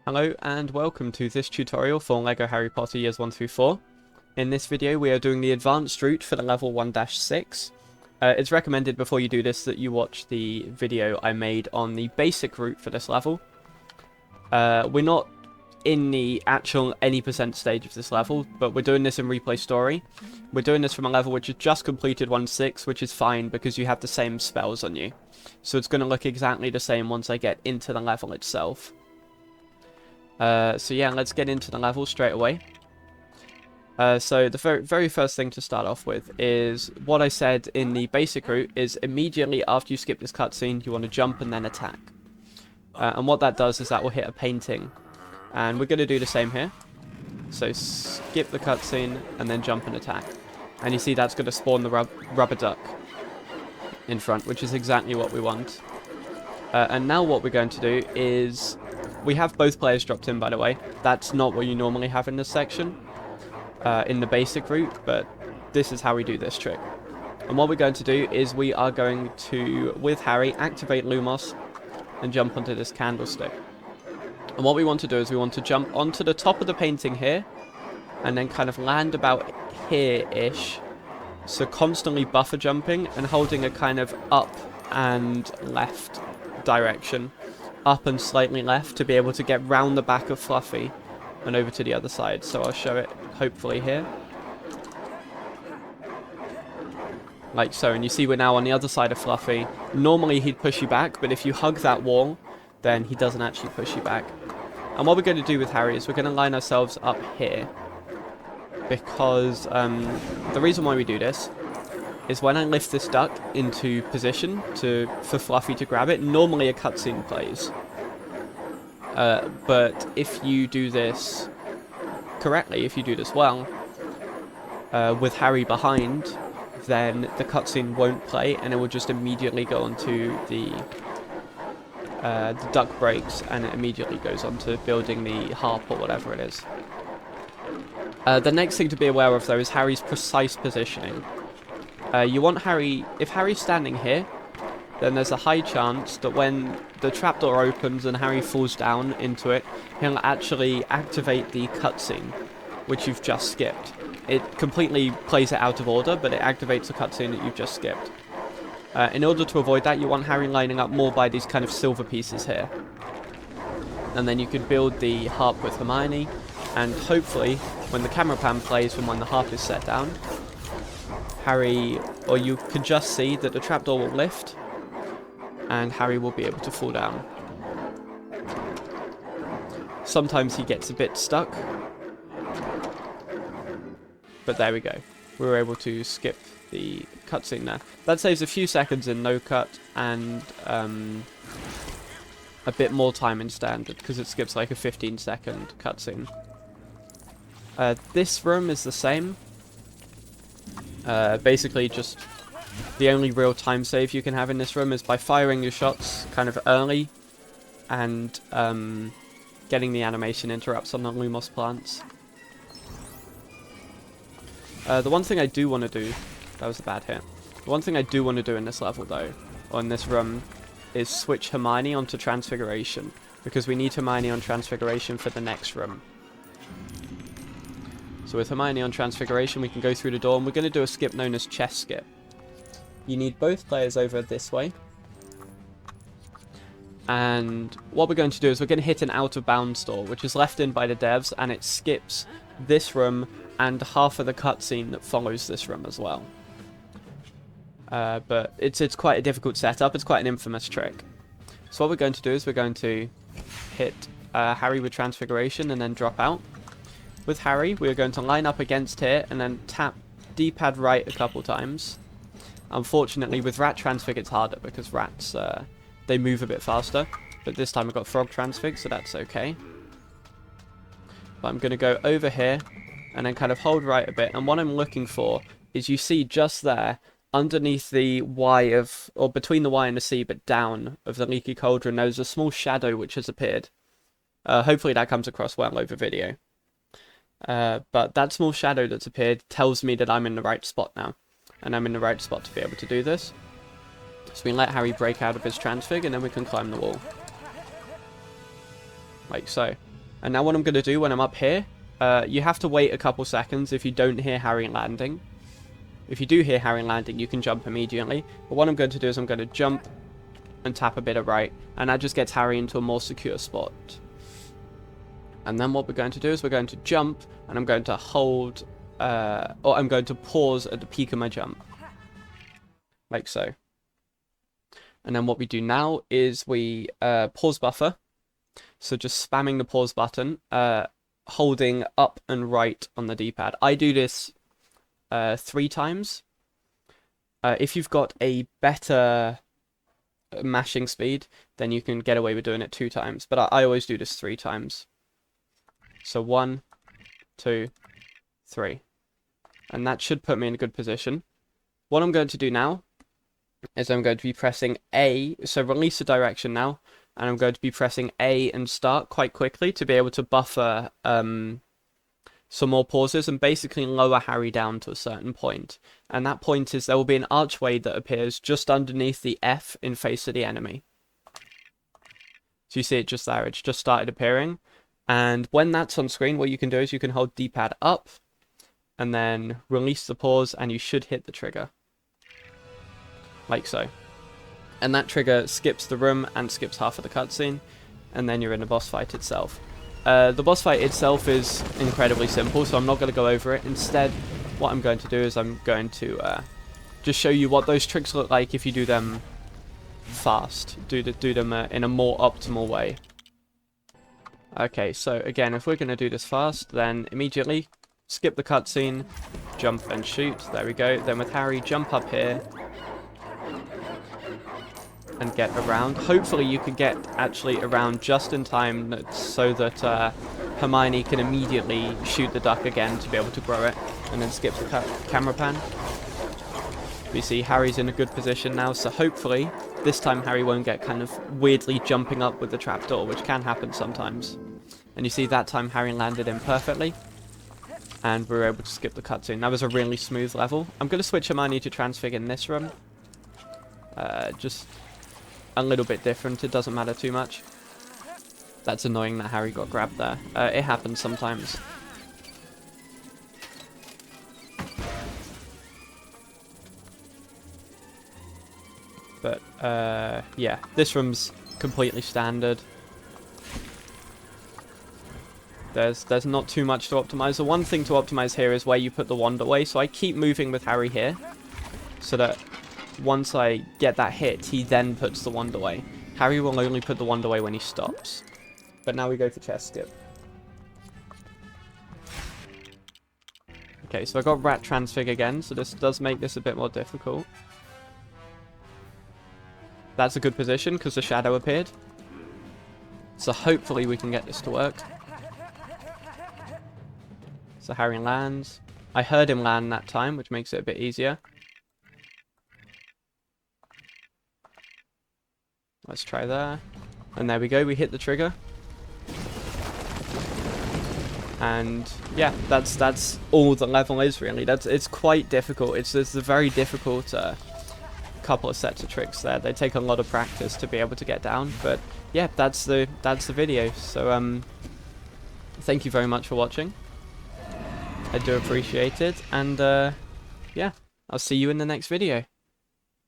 Hello and welcome to this tutorial for LEGO Harry Potter Years 1 through 4. In this video we are doing the advanced route for the level 1-6. It's recommended before you do this that you watch the video I made on the basic route for this level. We're not in the actual any percent stage of this level, but we're doing this in replay story. We're doing this from a level which has just completed 1-6, which is fine because you have the same spells on you. So it's going to look exactly the same once I get into the level itself. So yeah, let's get into the level straight away. So the very first thing to start off with is what I said in the basic route is immediately after you skip this cutscene, you want to jump and then attack. And what that does is that will hit a painting. And we're going to do the same here. So skip the cutscene and then jump and attack. And you see that's going to spawn the rubber duck in front, which is exactly what we want. And now what we're going to do is... we have both players dropped in, by the way. That's not what you normally have in this section, in the basic route, but this is how we do this trick. And what we're going to do is we are going to, with Harry, activate Lumos and jump onto this candlestick. And what we want to do is we want to jump onto the top of the painting here, and then kind of land about here-ish. So constantly buffer jumping and holding a kind of up and left direction. Up and slightly left to be able to get round the back of Fluffy and over to the other side. So I'll show it hopefully here. Like so, and you see we're now on the other side of Fluffy. Normally he'd push you back, but if you hug that wall, then he doesn't actually push you back. And what we're going to do with Harry is we're going to line ourselves up here. Because the reason why we do this is when I lift this duck into position for Fluffy to grab it, normally a cutscene plays. But if you do this correctly, if you do this well, with Harry behind, then the cutscene won't play and it will just immediately go onto the duck breaks and it immediately goes onto building the harp or whatever it is. The next thing to be aware of though is Harry's precise positioning. You want Harry, if Harry's standing here, then there's a high chance that when the trapdoor opens and Harry falls down into it, he'll actually activate the cutscene, which you've just skipped. It completely plays it out of order, but it activates the cutscene that you've just skipped. In order to avoid that, you want Harry lining up more by these kind of silver pieces here. And then you can build the harp with Hermione, and hopefully, when the camera pan plays from when the harp is set down, Harry, or you can just see that the trapdoor will lift, and Harry will be able to fall down. Sometimes he gets a bit stuck, but there we go. We were able to skip the cutscene there. That saves a few seconds in no cut, and a bit more time in standard, because it skips like a 15-second cutscene. This room is the same. Basically just the only real time save you can have in this room is by firing your shots kind of early and getting the animation interrupts on the Lumos plants. The one thing I do want to do, that was a bad hit. The one thing I do want to do in this level though, or in this room, is switch Hermione onto Transfiguration, because we need Hermione on Transfiguration for the next room. So with Hermione on Transfiguration, we can go through the door, and we're going to do a skip known as chess skip. You need both players over this way. And what we're going to do is we're going to hit an out-of-bounds door, which is left in by the devs, and it skips this room and half of the cutscene that follows this room as well. But it's quite a difficult setup. It's quite an infamous trick. So what we're going to do is we're going to hit Harry with Transfiguration and then drop out. With Harry, we're going to line up against here and then tap D-pad right a couple times. Unfortunately, with Rat Transfig, it's harder because rats, they move a bit faster. But this time I've got Frog Transfig, so that's okay. But I'm going to go over here and then kind of hold right a bit. And what I'm looking for is you see just there, underneath the Y of, or between the Y and the C, but down of the leaky cauldron, there's a small shadow which has appeared. Hopefully that comes across well over video. But that small shadow that's appeared tells me that I'm in the right spot now. And I'm in the right spot to be able to do this. So we let Harry break out of his transfig and then we can climb the wall. Like so. And now what I'm going to do when I'm up here, you have to wait a couple seconds if you don't hear Harry landing. If you do hear Harry landing, you can jump immediately. But what I'm going to do is I'm going to jump and tap a bit of right, and that just gets Harry into a more secure spot. And then what we're going to do is we're going to jump, and I'm going to hold, or I'm going to pause at the peak of my jump. Like so. And then what we do now is we pause buffer. So just spamming the pause button, holding up and right on the D-pad. I do this 3 times. If you've got a better mashing speed, then you can get away with doing it 2 times. But I always do this 3 times. So 1, 2, 3. And that should put me in a good position. What I'm going to do now is I'm going to be pressing A, so release the direction now, and I'm going to be pressing A and start quite quickly to be able to buffer some more pauses and basically lower Harry down to a certain point. And that point is there will be an archway that appears just underneath the F in face of the enemy. So you see it just there, it's just started appearing. And when that's on screen, what you can do is you can hold D-pad up and then release the pause, and you should hit the trigger. Like so. And that trigger skips the room and skips half of the cutscene, and then you're in the boss fight itself. The boss fight itself is incredibly simple, so I'm not going to go over it. Instead, what I'm going to do is I'm going to just show you what those tricks look like if you do them fast. Do them in a more optimal way. Okay, so again, if we're going to do this fast, then immediately skip the cutscene, jump and shoot. There we go. Then with Harry, jump up here and get around. Hopefully you can get actually around just in time so that Hermione can immediately shoot the duck again to be able to grow it, and then skip the camera pan. We see Harry's in a good position now, so hopefully this time Harry won't get kind of weirdly jumping up with the trapdoor, which can happen sometimes. And you see that time Harry landed in perfectly, and we were able to skip the cutscene. That was a really smooth level. I'm going to switch Hermione to transfig in this room. Just a little bit different, it doesn't matter too much. That's annoying that Harry got grabbed there. It happens sometimes. But, yeah, this room's completely standard. There's not too much to optimize. The one thing to optimize here is where you put the wand away, so I keep moving with Harry here, so that once I get that hit, he then puts the wand away. Harry will only put the wand away when he stops. But now we go for chest skip. Okay, so I got rat transfig again, so this does make this a bit more difficult. That's a good position because the shadow appeared. So hopefully we can get this to work. So Harry lands. I heard him land that time, which makes it a bit easier. Let's try there. And there we go, we hit the trigger. And yeah, that's all the level is really. It's quite difficult. It's a very difficult couple of sets of tricks there. They take a lot of practice to be able to get down. But yeah, that's the video. So thank you very much for watching. I do appreciate it, and yeah, I'll see you in the next video.